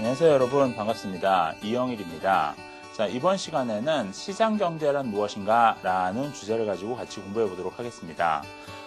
안녕하세요 여러분, 반갑습니다. 이영일입니다. 자, 이번 시간에는 시장경제란 무엇인가 라는 주제를 가지고 같이 공부해 보도록 하겠습니다.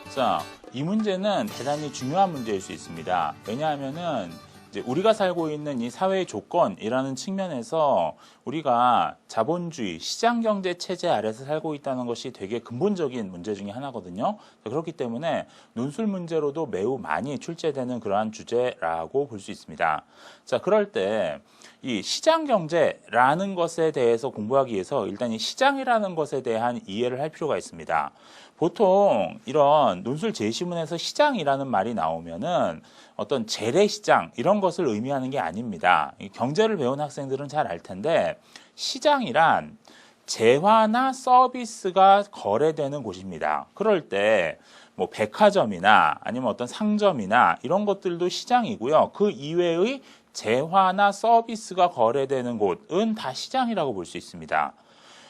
자, 이 문제는 대단히 중요한 문제일 수 있습니다. 왜냐하면은 이제 우리가 살고 있는 이 사회의 조건이라는 측면에서 우리가 자본주의, 시장경제 체제 아래서 살고 있다는 것이 되게 근본적인 문제 중에 하나거든요. 그렇기 때문에 논술 문제로도 매우 많이 출제되는 그러한 주제라고 볼 수 있습니다. 자, 그럴 때 이 시장경제라는 것에 대해서 공부하기 위해서 일단 이 시장이라는 것에 대한 이해를 할 필요가 있습니다. 보통 이런 논술 제시문에서 시장이라는 말이 나오면은 어떤 재래시장 이런 것을 의미하는 게 아닙니다. 경제를 배운 학생들은 잘 알 텐데 시장이란 재화나 서비스가 거래되는 곳입니다. 그럴 때 뭐 백화점이나 아니면 어떤 상점이나 이런 것들도 시장이고요. 그 이외의 재화나 서비스가 거래되는 곳은 다 시장이라고 볼 수 있습니다.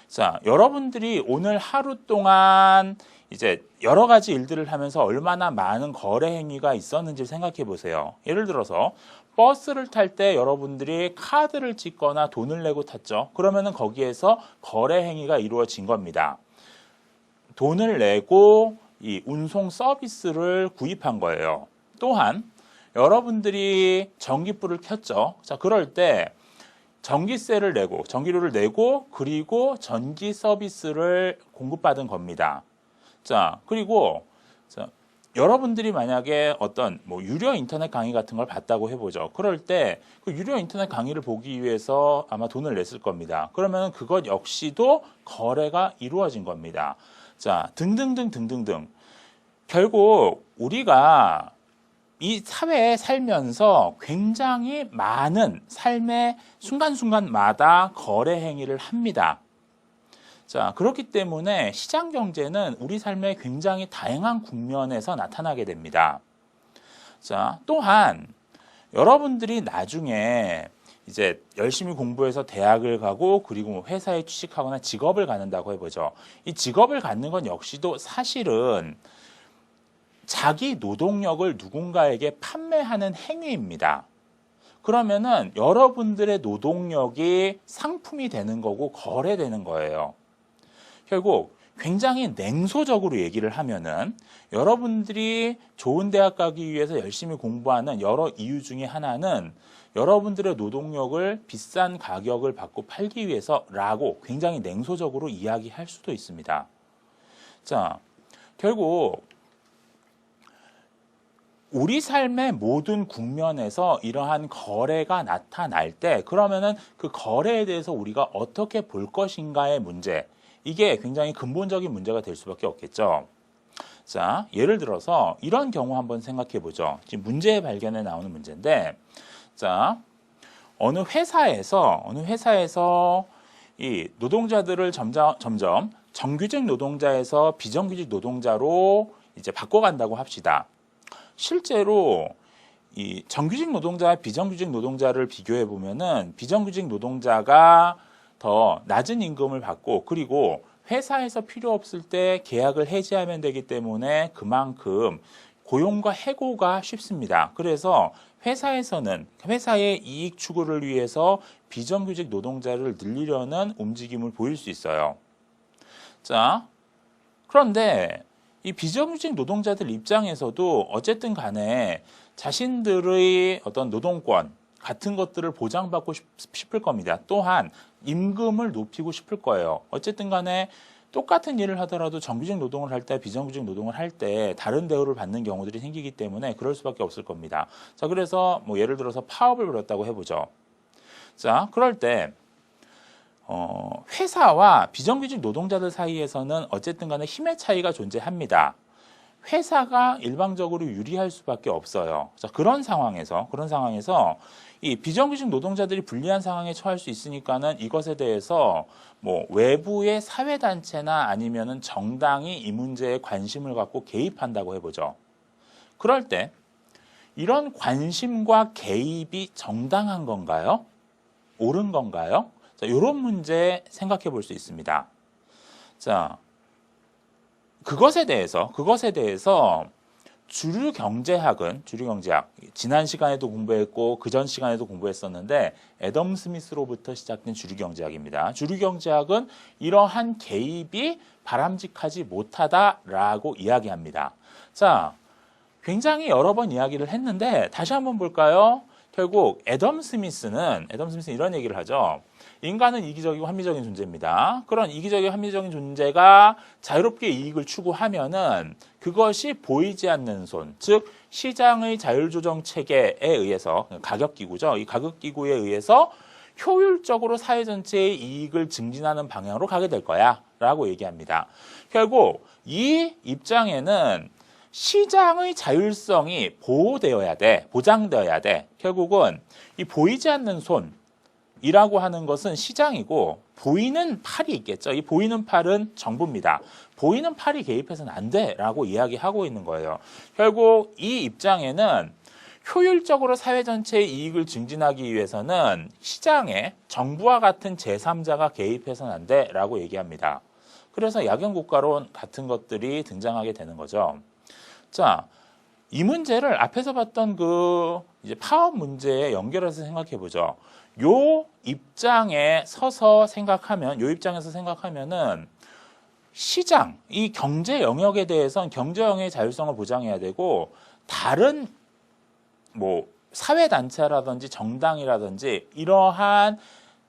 자, 여러분들이 오늘 하루 동안 이제 여러 가지 일들을 하면서 얼마나 많은 거래 행위가 있었는지 생각해 보세요. 예를 들어서 버스를 탈 때 여러분들이 카드를 찍거나 돈을 내고 탔죠. 그러면은 거기에서 거래 행위가 이루어진 겁니다. 돈을 내고 이 운송 서비스를 구입한 거예요. 또한 여러분들이 전기불을 켰죠. 자, 그럴 때 전기세를 내고 전기료를 내고 그리고 전기 서비스를 공급받은 겁니다. 자, 그리고 여러분들이 만약에 어떤 뭐 유료 인터넷 강의 같은 걸 봤다고 해보죠. 그럴 때 그 유료 인터넷 강의를 보기 위해서 아마 돈을 냈을 겁니다. 그러면 그것 역시도 거래가 이루어진 겁니다. 자, 등등등. 결국 우리가 이 사회에 살면서 굉장히 많은 삶의 순간순간마다 거래 행위를 합니다. 자, 그렇기 때문에 시장 경제는 우리 삶의 굉장히 다양한 국면에서 나타나게 됩니다. 자, 또한 여러분들이 나중에 이제 열심히 공부해서 대학을 가고 그리고 회사에 취직하거나 직업을 갖는다고 해보죠. 이 직업을 갖는 건 역시도 사실은 자기 노동력을 누군가에게 판매하는 행위입니다. 그러면은 여러분들의 노동력이 상품이 되는 거고 거래되는 거예요. 결국 굉장히 냉소적으로 얘기를 하면은 여러분들이 좋은 대학 가기 위해서 열심히 공부하는 여러 이유 중에 하나는 여러분들의 노동력을 비싼 가격을 받고 팔기 위해서라고 굉장히 냉소적으로 이야기할 수도 있습니다. 자, 결국 우리 삶의 모든 국면에서 이러한 거래가 나타날 때 그러면은 그 거래에 대해서 우리가 어떻게 볼 것인가의 문제, 이게 굉장히 근본적인 문제가 될 수밖에 없겠죠. 자, 예를 들어서 이런 경우 한번 생각해 보죠. 지금 문제 발견에 나오는 문제인데, 자, 어느 회사에서 이 노동자들을 점점 정규직 노동자에서 비정규직 노동자로 이제 바꿔간다고 합시다. 실제로 이 정규직 노동자와 비정규직 노동자를 비교해 보면은 비정규직 노동자가 더 낮은 임금을 받고 그리고 회사에서 필요 없을 때 계약을 해지하면 되기 때문에 그만큼 고용과 해고가 쉽습니다. 그래서 회사에서는 회사의 이익 추구를 위해서 비정규직 노동자를 늘리려는 움직임을 보일 수 있어요. 자, 그런데 이 비정규직 노동자들 입장에서도 어쨌든 간에 자신들의 어떤 노동권 같은 것들을 보장받고 싶을 겁니다. 또한 임금을 높이고 싶을 거예요. 어쨌든 간에 똑같은 일을 하더라도 정규직 노동을 할 때 비정규직 노동을 할 때 다른 대우를 받는 경우들이 생기기 때문에 그럴 수밖에 없을 겁니다. 자, 그래서 뭐 예를 들어서 파업을 벌였다고 해보죠. 자, 그럴 때 회사와 비정규직 노동자들 사이에서는 어쨌든 간에 힘의 차이가 존재합니다. 회사가 일방적으로 유리할 수밖에 없어요. 자, 그런 상황에서 이 비정규직 노동자들이 불리한 상황에 처할 수 있으니까는 이것에 대해서 뭐 외부의 사회단체나 아니면은 정당이 이 문제에 관심을 갖고 개입한다고 해보죠. 그럴 때 이런 관심과 개입이 정당한 건가요? 옳은 건가요? 자, 이런 문제 생각해 볼 수 있습니다. 자, 그것에 대해서 주류 경제학, 지난 시간에도 공부했고 그전 시간에도 공부했었는데 애덤 스미스로부터 시작된 주류 경제학입니다. 주류 경제학은 이러한 개입이 바람직하지 못하다라고 이야기합니다. 자, 굉장히 여러 번 이야기를 했는데 다시 한번 볼까요? 결국 애덤 스미스는 이런 얘기를 하죠. 인간은 이기적이고 합리적인 존재입니다. 그런 이기적이고 합리적인 존재가 자유롭게 이익을 추구하면은 그것이 보이지 않는 손, 즉 시장의 자율조정 체계에 의해서 가격기구죠. 이 가격기구에 의해서 효율적으로 사회 전체의 이익을 증진하는 방향으로 가게 될 거야 라고 얘기합니다. 결국 이 입장에는 시장의 자율성이 보장되어야 돼. 결국은 이 보이지 않는 손이라고 하는 것은 시장이고 보이는 팔이 있겠죠. 이 보이는 팔은 정부입니다. 보이는 팔이 개입해서는 안 돼라고 이야기하고 있는 거예요. 결국 이 입장에는 효율적으로 사회 전체의 이익을 증진하기 위해서는 시장에 정부와 같은 제3자가 개입해서는 안 돼라고 얘기합니다. 그래서 약연국가론 같은 것들이 등장하게 되는 거죠. 자, 이 문제를 앞에서 봤던 이제 파업 문제에 연결해서 생각해 보죠. 요 입장에서 생각하면은 시장, 이 경제 영역에 대해서는 경제 영역의 자율성을 보장해야 되고 다른 사회단체라든지 정당이라든지 이러한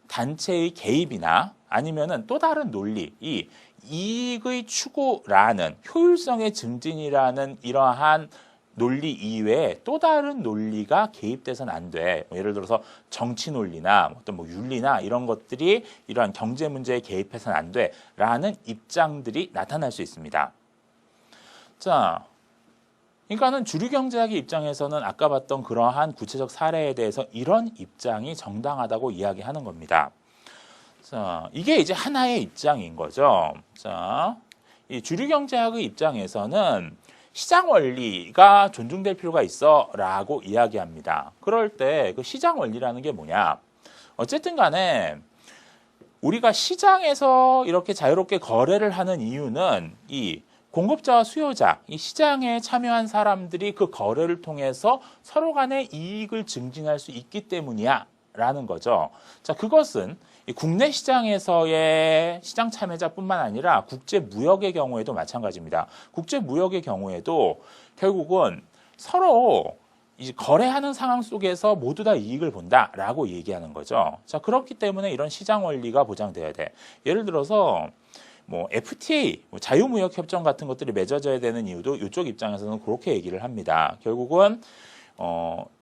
단체의 개입이나 아니면은 또 다른 논리, 이 이익의 추구라는 효율성의 증진이라는 이러한 논리 이외에 또 다른 논리가 개입돼서는 안 돼. 예를 들어서 정치 논리나 어떤 윤리나 이런 것들이 이러한 경제 문제에 개입해서는 안 돼라는 입장들이 나타날 수 있습니다. 자, 그러니까는 주류 경제학의 입장에서는 아까 봤던 그러한 구체적 사례에 대해서 이런 입장이 정당하다고 이야기하는 겁니다. 자, 이게 이제 하나의 입장인 거죠. 자, 이 주류 경제학의 입장에서는 시장 원리가 존중될 필요가 있어라고 이야기합니다. 그럴 때 그 시장 원리라는 게 뭐냐? 어쨌든 간에 우리가 시장에서 이렇게 자유롭게 거래를 하는 이유는 이 공급자와 수요자, 이 시장에 참여한 사람들이 그 거래를 통해서 서로 간의 이익을 증진할 수 있기 때문이야 라는 거죠. 자, 그것은 국내 시장에서의 시장 참여자뿐만 아니라 국제 무역의 경우에도 마찬가지입니다. 국제 무역의 경우에도 결국은 서로 이제 거래하는 상황 속에서 모두 다 이익을 본다라고 얘기하는 거죠. 자, 그렇기 때문에 이런 시장 원리가 보장돼야 돼. 예를 들어서 FTA, 자유무역 협정 같은 것들이 맺어져야 되는 이유도 이쪽 입장에서는 그렇게 얘기를 합니다. 결국은